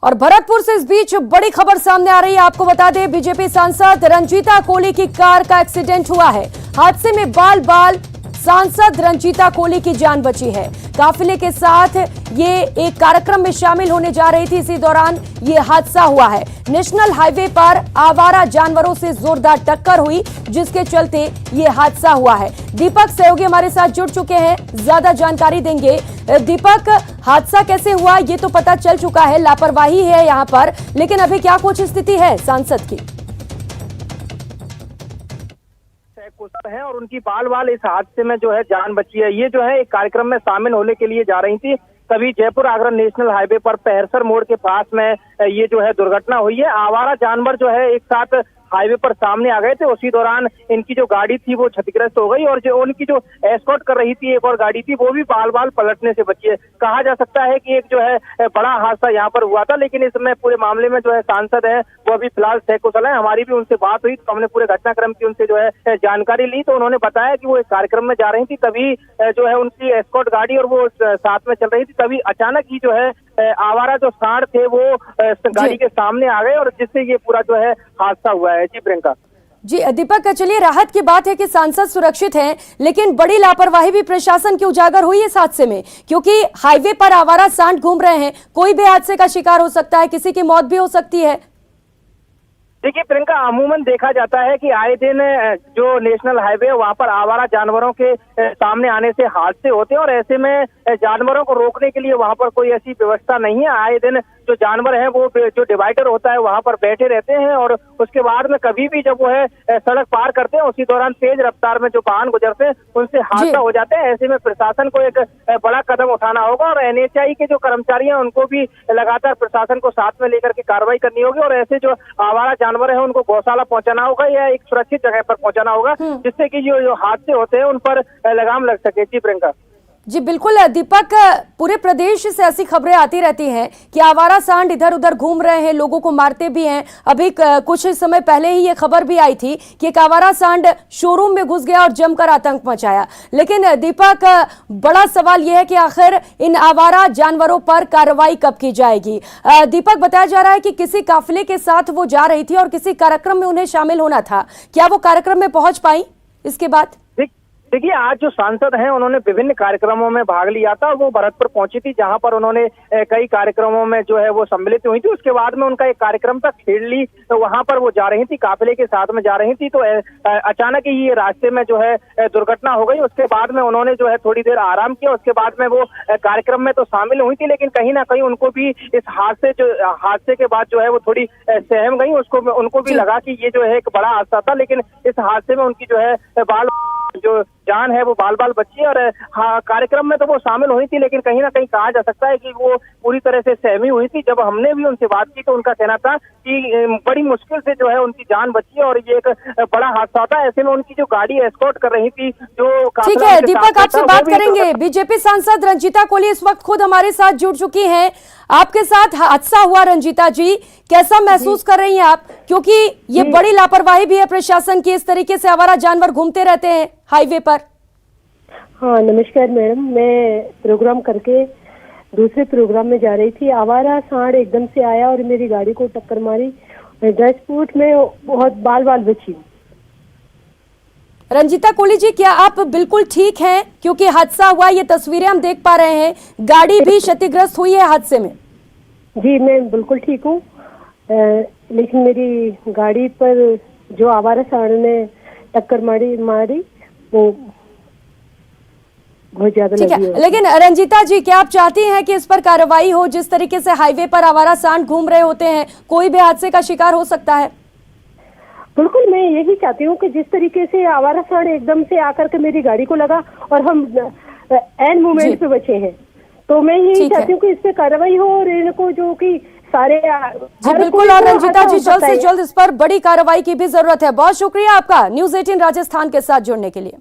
और भरतपुर से इस बीच बड़ी खबर सामने आ रही है। आपको बता दें, बीजेपी सांसद रंजीता कोली की कार का एक्सीडेंट हुआ है। हादसे में बाल बाल सांसद रंजीता कोली की जान बची है। काफिले के साथ ये एक कार्यक्रम में शामिल होने जा रही थी, इसी दौरान ये हादसा हुआ है। नेशनल हाईवे पर आवारा जानवरों से जोरदार टक्कर हुई, जिसके चलते ये हादसा हुआ है। दीपक सहयोगी हमारे साथ जुड़ चुके हैं, ज्यादा जानकारी देंगे। दीपक, हादसा कैसे हुआ ये तो पता चल चुका है, लापरवाही है यहाँ पर, लेकिन अभी क्या कुछ स्थिति है सांसद की? है और उनकी बाल बाल इस हादसे में जो है जान बची है। ये जो है एक कार्यक्रम में शामिल होने के लिए जा रही थी, तभी जयपुर आगरा नेशनल हाईवे पर पहरसर मोड़ के पास में ये जो है दुर्घटना हुई है। आवारा जानवर जो है एक साथ हाईवे पर सामने आ गए थे, उसी दौरान इनकी जो गाड़ी थी वो क्षतिग्रस्त हो गई और जो उनकी जो एस्कॉर्ट कर रही थी एक और गाड़ी थी वो भी बाल बाल पलटने से बची है। कहा जा सकता है कि एक जो है बड़ा हादसा यहाँ पर हुआ था, लेकिन इसमें पूरे मामले में जो है सांसद है वो अभी फिलहाल सकुशल है। हमारी भी उनसे बात हुई तो हमने पूरे घटनाक्रम की उनसे जो है जानकारी ली, तो उन्होंने बताया कि वो एक कार्यक्रम में जा रही थी, तभी जो है उनकी एस्कॉर्ट गाड़ी और वो साथ में चल रही थी, तभी अचानक ही जो है आवारा जो सांड थे वो गाड़ी के सामने आ गए और जिससे ये पूरा जो है हादसा हुआ है। जी प्रियंका। जी दीपक, चलिए राहत की बात है कि सांसद सुरक्षित हैं, लेकिन बड़ी लापरवाही भी प्रशासन की उजागर हुई इस हादसे में, क्योंकि हाईवे पर आवारा सांड घूम रहे हैं, कोई भी हादसे का शिकार हो सकता है, किसी की मौत भी हो सकती है। देखिए प्रियंका, अमूमन देखा जाता है कि आए दिन जो नेशनल हाईवे है वहाँ पर आवारा जानवरों के सामने आने से हादसे होते हैं और ऐसे में जानवरों को रोकने के लिए वहाँ पर कोई ऐसी व्यवस्था नहीं है। आए दिन जो जानवर है वो जो डिवाइडर होता है वहाँ पर बैठे रहते हैं और उसके बाद में कभी भी जब वो है सड़क पार करते हैं उसी दौरान तेज रफ्तार में जो वाहन गुजरते हैं उनसे हादसा हो जाते हैं। ऐसे में प्रशासन को एक बड़ा कदम उठाना होगा और NHAI के जो कर्मचारी हैं उनको भी लगातार प्रशासन को साथ में लेकर के कार्रवाई करनी होगी और ऐसे जो आवारा जानवर है उनको गौशाला पहुंचाना होगा या एक सुरक्षित जगह पर पहुंचाना होगा, जिससे कि जो हादसे होते हैं उन पर लगाम लग सके। जी प्रियंका। जी बिल्कुल दीपक, पूरे प्रदेश से ऐसी खबरें आती रहती हैं कि आवारा सांड इधर उधर घूम रहे हैं, लोगों को मारते भी हैं। अभी कुछ समय पहले ही ये खबर भी आई थी कि एक आवारा सांड शोरूम में घुस गया और जमकर आतंक मचाया। लेकिन दीपक, बड़ा सवाल यह है कि आखिर इन आवारा जानवरों पर कार्रवाई कब की जाएगी? दीपक, बताया जा रहा है कि किसी काफिले के साथ वो जा रही थी और किसी कार्यक्रम में उन्हें शामिल होना था, क्या वो कार्यक्रम में पहुंच पाई इसके बाद? देखिए, आज जो सांसद हैं उन्होंने विभिन्न कार्यक्रमों में भाग लिया था और वो भरतपुर पहुंची थी, जहां पर उन्होंने कई कार्यक्रमों में जो है वो सम्मिलित हुई थी। उसके बाद में उनका एक कार्यक्रम था खेड़ली, तो वहां पर वो जा रही थी, काफिले के साथ में जा रही थी, तो अचानक ही ये रास्ते में जो है दुर्घटना हो गई। उसके बाद में उन्होंने जो है थोड़ी देर आराम किया, उसके बाद में वो कार्यक्रम में तो शामिल हुई थी, लेकिन कहीं ना कहीं उनको भी इस हादसे के बाद जो है वो थोड़ी सहम गई। उनको भी लगा कि ये जो है एक बड़ा हादसा था, लेकिन इस हादसे में उनकी जो है बाल जो जान है वो बाल बाल बची और कार्यक्रम में तो वो शामिल हुई थी, लेकिन कहीं ना कहीं कहा जा सकता है कि वो पूरी तरह से सहमी हुई थी। जब हमने भी उनसे बात की तो उनका कहना था कि बड़ी मुश्किल से जो है उनकी जान बची और ये एक बड़ा हादसा था। ऐसे में उनकी जो गाड़ी एस्कॉर्ट कर रही थी जो। ठीक है दीपक, आपसे बात करेंगे। बीजेपी सांसद रंजीता कोली इस वक्त खुद हमारे साथ जुड़ चुकी हैं। आपके साथ हादसा हुआ, रंजीता जी कैसा महसूस कर रही हैं आप, क्योंकि ये बड़ी लापरवाही भी है प्रशासन की, इस तरीके से आवारा जानवर घूमते रहते हैं हाईवे पर? हाँ नमस्कार मैडम, मैं प्रोग्राम करके दूसरे प्रोग्राम में जा रही थी। आवारा सांड एकदम से आया और मेरी गाड़ी को टक्कर मारी, 10 फुट में बहुत बाल बाल बची। रंजीता कोली जी, क्या आप बिल्कुल ठीक हैं? क्योंकि हादसा हुआ, ये तस्वीरें हम देख पा रहे हैं, गाड़ी भी क्षतिग्रस्त हुई है हादसे में। जी मैं बिल्कुल ठीक हूँ, लेकिन मेरी गाड़ी पर जो आवारा सांड ने टक्कर मारी वो बहुत ज्यादा लगी है। लेकिन रंजीता जी, क्या आप चाहती हैं कि इस पर कार्रवाई हो? जिस तरीके से हाईवे पर आवारा सांड घूम रहे होते हैं, कोई भी हादसे का शिकार हो सकता है। बिल्कुल, मैं यही चाहती हूँ कि जिस तरीके से आवारा सांड एकदम से आकर के मेरी गाड़ी को लगा और हम एंड मोमेंट पे बचे हैं, तो मैं यही चाहती हूँ कि इस पे कार्रवाई हो और इनको जो कि सारे बिल्कुल। और रंजीता जी, जल्द से जल्द इस पर बड़ी कार्रवाई की भी जरूरत है। बहुत शुक्रिया आपका न्यूज़ 18 राजस्थान के साथ जुड़ने के लिए।